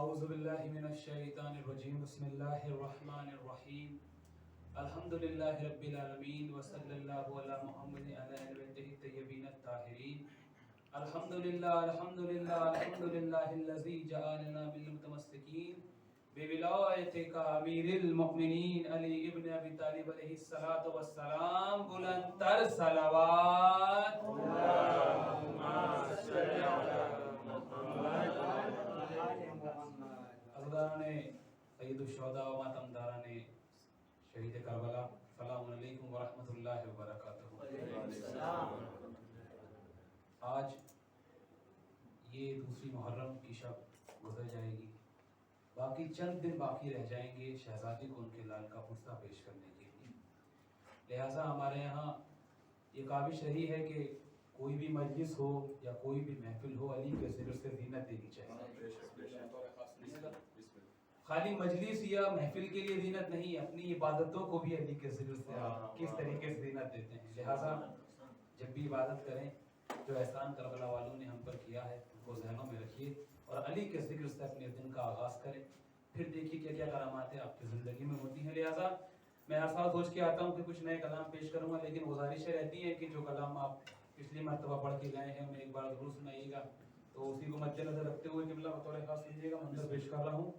औज़ुबिल्लाहिमिनश्शैतानिर्रजीम बिस्मिल्लाहिर्रहमानिर्रहीम अल्हम्दुलिल्लाहि रब्बिल आलमीन व सल्लल्लाहु अला मुहम्मदिन अला आलिहि तय्यबीन अत्ताहिरीन अल्हम्दुलिल्लाहिल्लज़ी जअलना मिनल मुतमस्सिकीन बिविलायतिका अमीरिल मुमिनीन अली इब्न अबी तालिब अलैहिस्सलातु वस्सलाम बुलंदतर सलावत अल्लाहुम्मा सल्लि अला मुहम्मद अज़दाराने सय्यदुश्शुहदा व मातमदाराने शहीद करबला अस्सलामु अलैकुम व रहमतुल्लाहि व बरकातुहू। आज ये दूसरी मुहर्रम की शब गुजर जाएगी, बाकी चंद दिन बाकी रह जाएंगे शहजादी को उनके लाल का पुस्ता पेश करने के लिए। लिहाजा हमारे यहाँ ये काविश रही है कि कोई भी मजलिस हो या कोई भी महफिल हो, अली के ज़िक्र से ज़ीनत देनी चाहिए। खाली मजलिस या महफिल के लिए ज़ीनत नहीं, अपनी इबादतों को भी अली के ज़िक्र से आप किस तरीके से ज़ीनत देते हैं। लिहाजा जब भी इबादत करें, जो एहसान करबला वालों ने हम पर किया है उनको ज़हनों में रखिए और अली के ज़िक्र से अपने दिन का आगाज़ करें। फिर देखिए क्या क्या करामातें आपकी ज़िंदगी में होती हैं। लिहाजा मैं हर साल सोच के आता हूँ कि कुछ नए कलाम पेश करूँगा, लेकिन गुजारिशें रहती हैं कि जो कलाम आप पिछली मरतबा पढ़ के गए हैं उन्हें एक बार ज़रूर सुनाइएगा। तो उसी को मद्देनजर रखते हुए किबला बतौर खास सुनिएगा, मंज़र पेश कर रहा हूँ।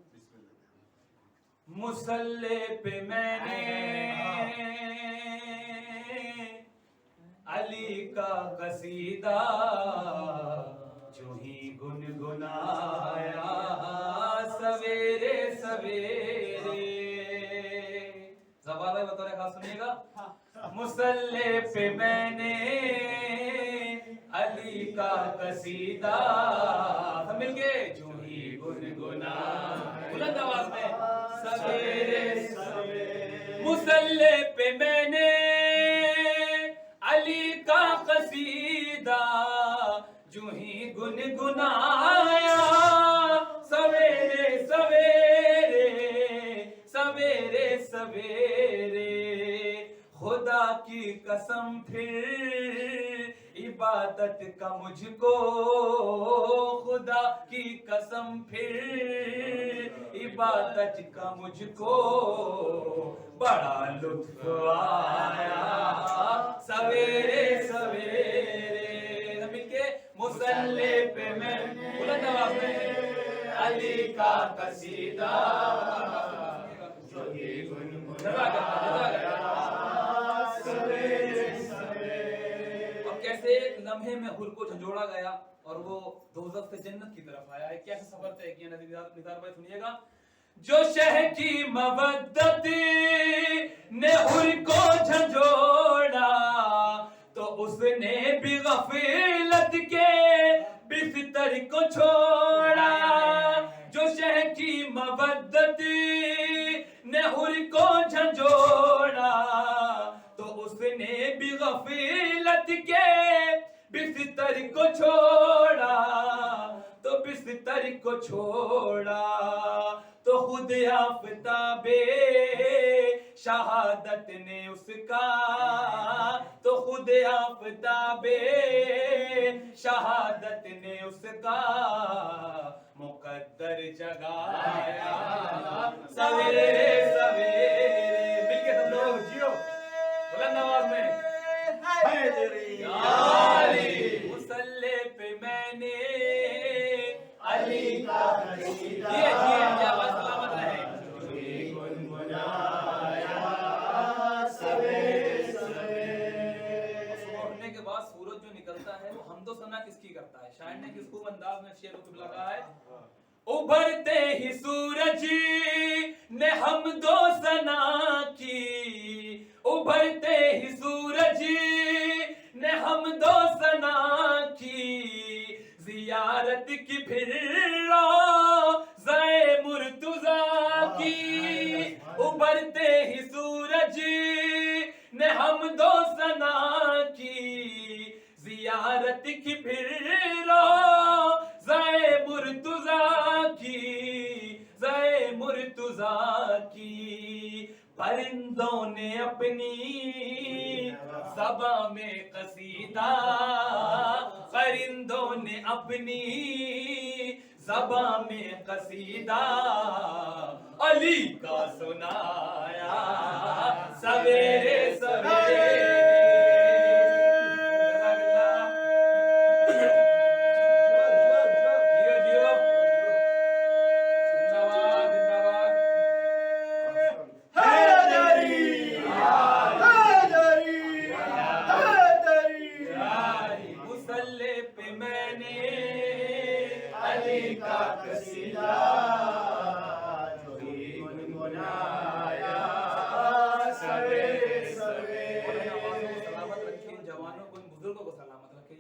मुसल्ले पे मैंने अली का कसीदा जो ही गुनगुनाया सवेरे सवेरे। ज़बान बतौर खास सुनिएगा। मुसल्ले पे मैंने अली का कसीदा, सब मिलके जो ही गुनगुनाया बुलंद आवाज में सवेरे सवेरे। मुसल्ले पे मैंने अली का कसीदा जो ही गुनगुनाया सवेरे सवेरे सवेरे सवेरे। खुदा की कसम फिर इबादत का मुझको, खुदा की कसम फिर इबादत का मुझको बड़ा लुत्फ आया सवेरे सवेरे। मिलके मुसल्ले पे मैं बुलंद आवाज में अली का कसीदा जो ही गुनगुनाया सवेरे सवेरे। और कैसे एक लम्हे में हुर को झंझोड़ा गया और वो दोज़ख से जन्नत की तरफ आया है। कैसे सफर तय किया निदार भाई सुनिएगा। जो शह की मवद्दत ने हुर को झंझोड़ा तो उसने भी गफलत के बिस्तर को छोड़ा। जो शह की मवद्दत ने हुर को झंझोड़ा तो उसने भी गफलत के बिस्तर को छोड़ा, तो बिस्तर को छोड़ा तो खुद आफताबे शहादत ने उसका, तो खुद आफताबे शहादत ने उसका मुकद्दर जगाया सवेरे सवेरे। मिलके सब लोग जियो बुलंद आवाज में मुसल्ले पे मैंने अली का कसीदा आवाज सलामत रहे गुनगुनाया सवेरे सवेरे। सुबह उठने के बाद सूरज जो निकलता है वो हमदो सना किसकी करता है? शायर ने किस खूब अंदाज में शेर को लगा है। उभरते ही सूरज ने हमदो सना की, उभरते ही सूरज ने हमदो सना की, जियारत की फिर रोज़े मुर्तज़ा की। उभरते ही सूरज ने हमदो सना की, जियारत की फिर रोज़े मुर्तज़ा की, ज़े मुर्तज़ा की। परिंदों ने अपनी ज़बां में कसीदा, परिंदों ने अपनी अपनी ज़बान में कसीदा अली का सुनाया सवेरे सवेरे।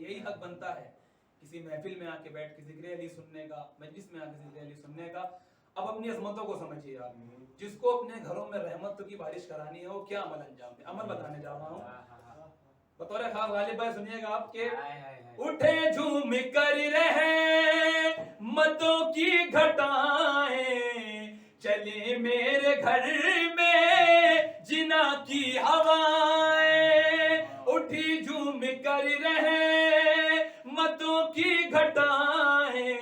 यही हक बनता है किसी महफिल में आके बैठ के जिक्र अली सुनने का, मजलिस में आके जिक्र अली सुनने का। अब अपनी अजमतों को समझिए आप, जिसको अपने घरों में रहमत की बारिश करानी है वो क्या अमल अंजाम है, अमल बताने जा रहा हूँ बतौर खास। गालिब भाई सुनिएगा आपके, उठे झूम कर रहे मतों की घटाएं, चले मेरे घर में जिना की हवाएं, उठी झूम कर रहे मतों की घटाएं,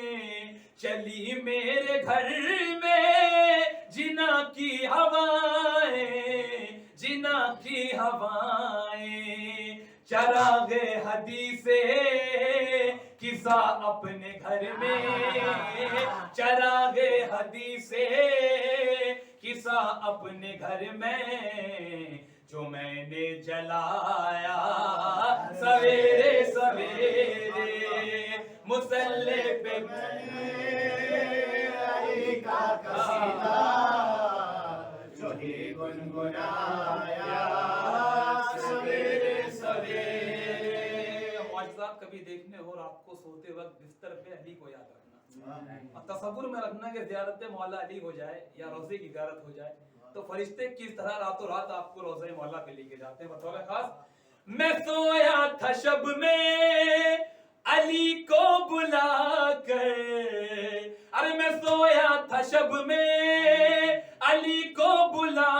चली मेरे घर में जिना की हवाएं, जिना की हवाएं, चरागे हदीसे किसा अपने घर में, चरागे हदीसे किसा अपने घर में, जो मैंने जलाया सवेरे सवेरे, मुसल्ले पे अली का कसीदा जो ही गुनगुनाया सवेरे सवेरे। साहब कभी देखने हो रात को सोते वक्त बिस्तर पे अली को याद रखना, तसव्वुर में रखना कि ज़ियारत मौला अली हो जाए या रोज़े की ज़ियारत हो जाए, तो फरिश्ते किस तरह रातों रात आपको रोज़े मौला पे लेके जाते हैं बतौर खास। मैं सोया था शब में अली को बुला कर, अरे मैं सोया था शब में अली को बुला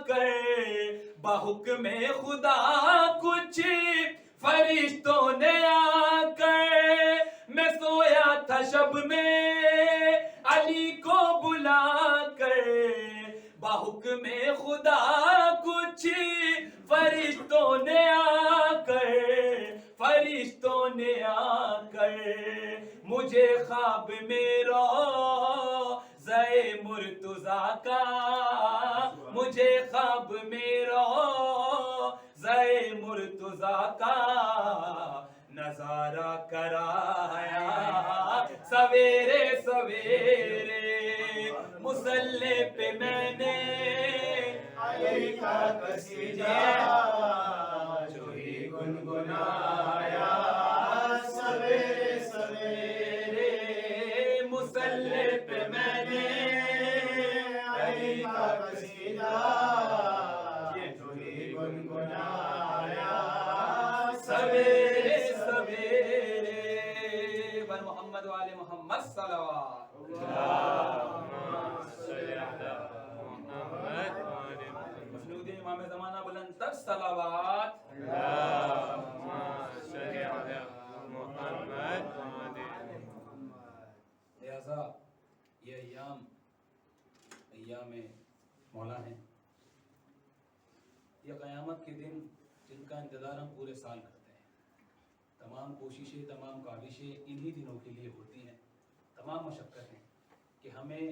कर, बाहुक्मे खुदा कुछ फरिश्तों ने आकर, मैं सोया था शब में अली को बुला कर, बाहुक्मे खुदा कुछ फरिश्तों ने आकर, फरिश्तों ने आकर मुझे ख्वाब में रोज़े मुर्तज़ा का, मुझे ख्वाब में रोज़े मुर्तज़ा का नजारा कराया सवेरे सवेरे, मुसल्ले पे मैंने अली का कसीदा जो ही गुनगुनाया सवेरे सवेरे, मुसल्ले पे मैंने अली का कसीदा जो ही गुनगुनाया सवेरे सवेरे। बर मोहम्मद वाले मोहम्मद सल्लल्लाहु इमाम ज़माना बुलंद तर सलावत। लिहाजा ये अय्याम मौला हैं, ये क़यामत के दिन जिनका इंतज़ार हम पूरे साल करते हैं। तमाम कोशिशें, तमाम काविशें इन्हीं दिनों के लिए होती हैं, तमाम मशक्क़तें कि हमें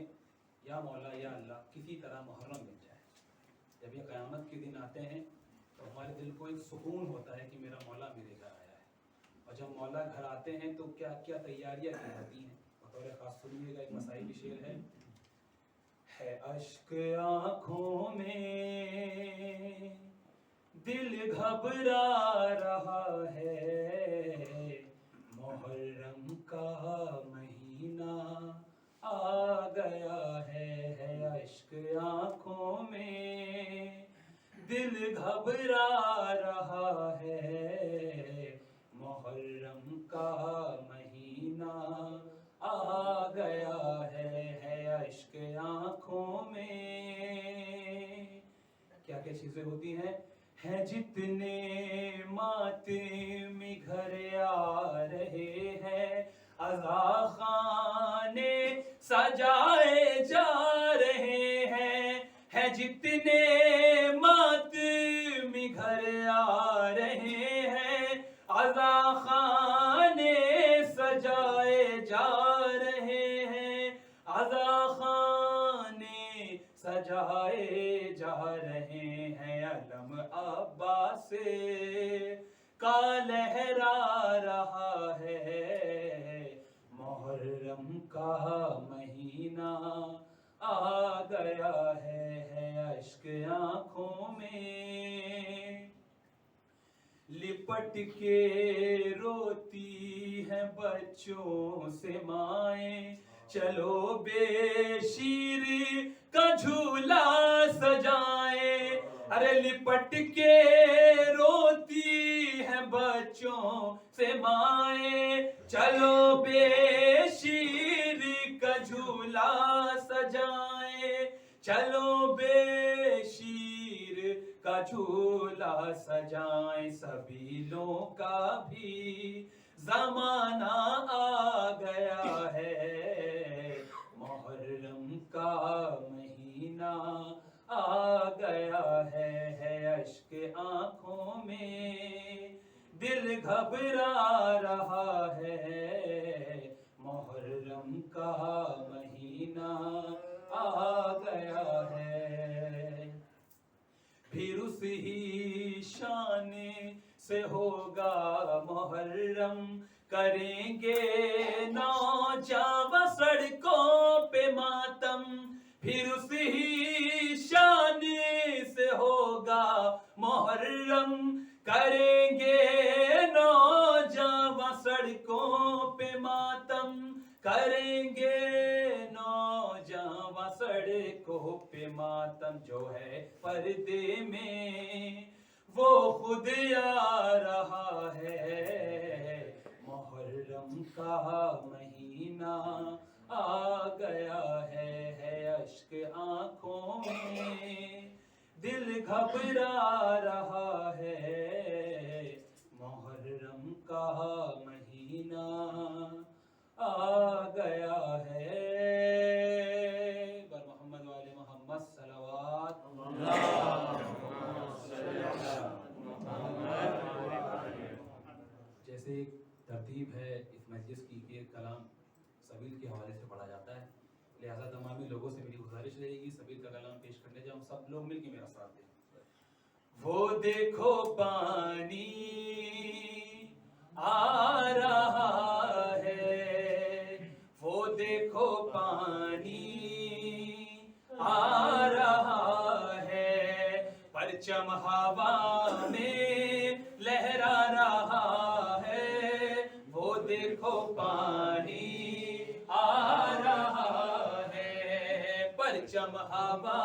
या मौला या अल्लाह किसी तरह मुहर्रम मिल जाए। जब ये क़यामत के दिन आते हैं तो हमारे दिल को एक सुकून होता है कि मेरा मौला मेरे घर आया है। और जब मौला घर आते हैं तो क्या क्या तैयारियाँ की जाती हैं, बतौर ख़ास सुनिएगा। एक मसाई की शेर है अश्क आँखों में दिल घबरा रहा है, मुहर्रम का महीना आ गया है अश्क आँखों में दिल घबरा रहा है, मुहर्रम का महीना आ गया है अश्क आँखों में। क्या क्या चीज़ें होती हैं जितने मातमी घर आ रहे हैं, अज़ा सजाए जा रहे हैं जितने मातमी घर आ रहे हैं, आज़ा खाने सजाए जा रहे हैं, आज़ा खाने सजाए जा रहे हैं। अलम अब्बास का लहरा रहा है, मुहर्रम का महीना आ गया है अश्क आंखों में। लिपट के रोती हैं बच्चों से माएं, चलो बेशीर का झूला सजाए। अरे लिपट के रोती हैं बच्चों से माएं, चलो बेशीर का झूला सजाए, चलो बेशीर का झूला सजाए। सबीलों का भी जमाना आ गया है, मुहर्रम का महीना आ गया है अश्क आंखों में, दिल घबरा रहा है, मुहर्रम का महीना आ गया है। फिर उस ही शान से होगा मुहर्रम, करेंगे नौजवान सड़कों पे मातम। फिर उस ही शान से होगा मुहर्रम, करेंगे नौजवान सड़कों पे मातम, करेंगे नौजवान सड़कों पे मातम। जो है पर्दे में वो खुद आ रहा है, मुहर्रम का महीना आ गया है अश्क आंखों में, दिल घबरा रहा है, मुहर्रम का महीना आ गया है। बर मोहम्मद वाले मोहम्मद सलवात। जैसे एक तरतीब है इस मजलिस की कि कलाम सबील के हवाले से पढ़ा जाता है, लिहाजा तमामी लोगों से मेरी गुजारिश रहेगी सबील का कलाम पेश करने जाऊँ, सब लोग मिलकर मेरा साथ दें। वो देखो पानी आ रहा है, वो देखो पानी आ रहा है, परचम हवा में लहरा रहा है, वो देखो पानी आ रहा है, परचम हवा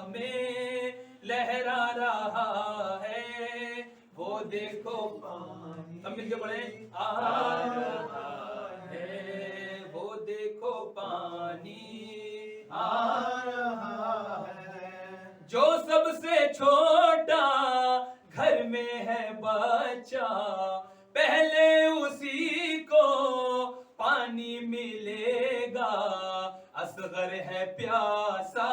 में लहरा रहा है, वो देखो पानी, सब मिलके पढ़े, आ रहा है, वो देखो पानी आ रहा है। जो सबसे छोटा घर में है बच्चा, पहले उसी को पानी मिलेगा, असगर है प्यासा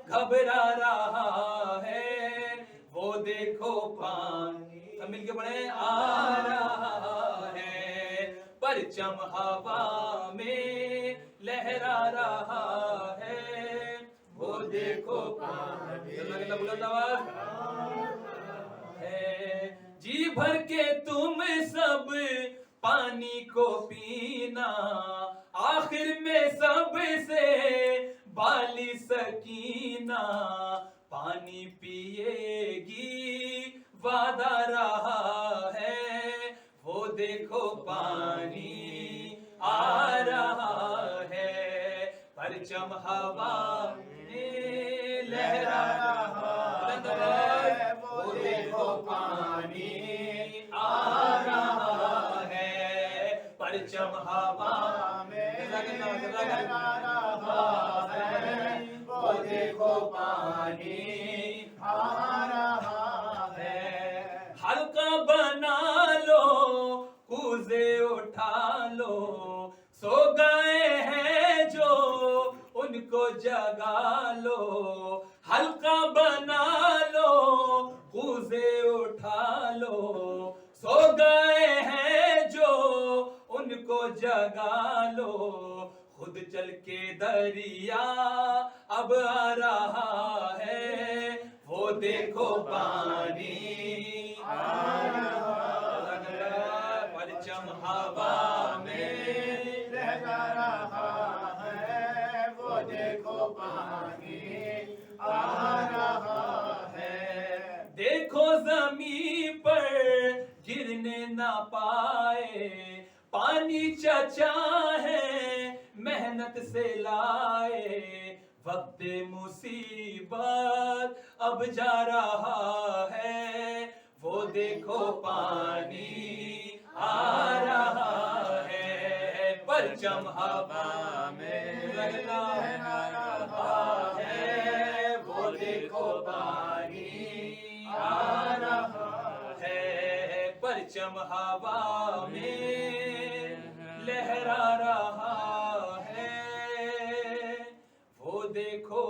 घबरा रहा है, वो देखो पानी, सब मिलके पढ़े, आ रहा है, परचम हवा में लहरा रहा है, वो देखो पानी, बुलंद आवाज है। जी भर के तुम सब पानी को पीना, आखिर में सबसे बाली सकीना, पानी पिएगी वादा रहा है, वो देखो पानी आ रहा है, परचम हवा में लहरा रहा है, वो देखो पानी आ रहा है, परचम हवा में लहरा रहा है, वो देखो पानी आ रहा है। हल्का बना लो, कूजे उठा लो, सो गए हैं जो जगा लो, हल्का बना लो, कूजे उठा लो, सो गए हैं जो उनको जगा लो, खुद चल के दरिया अब आ रहा है, वो देखो पानी आ रहा है, परचम हवा में लहरा रहा है, वो देखो पानी आ रहा है। देखो जमीन पर गिरने ना पाए, पानी चचा है मेहनत से लाए, वक्त मुसीबत अब जा रहा है, वो देखो पानी आ रहा है, परचम हवा में लहरा रहा है, वो देखो पानी आ रहा है, परचम हवा में लहरा रहा है, वो देखो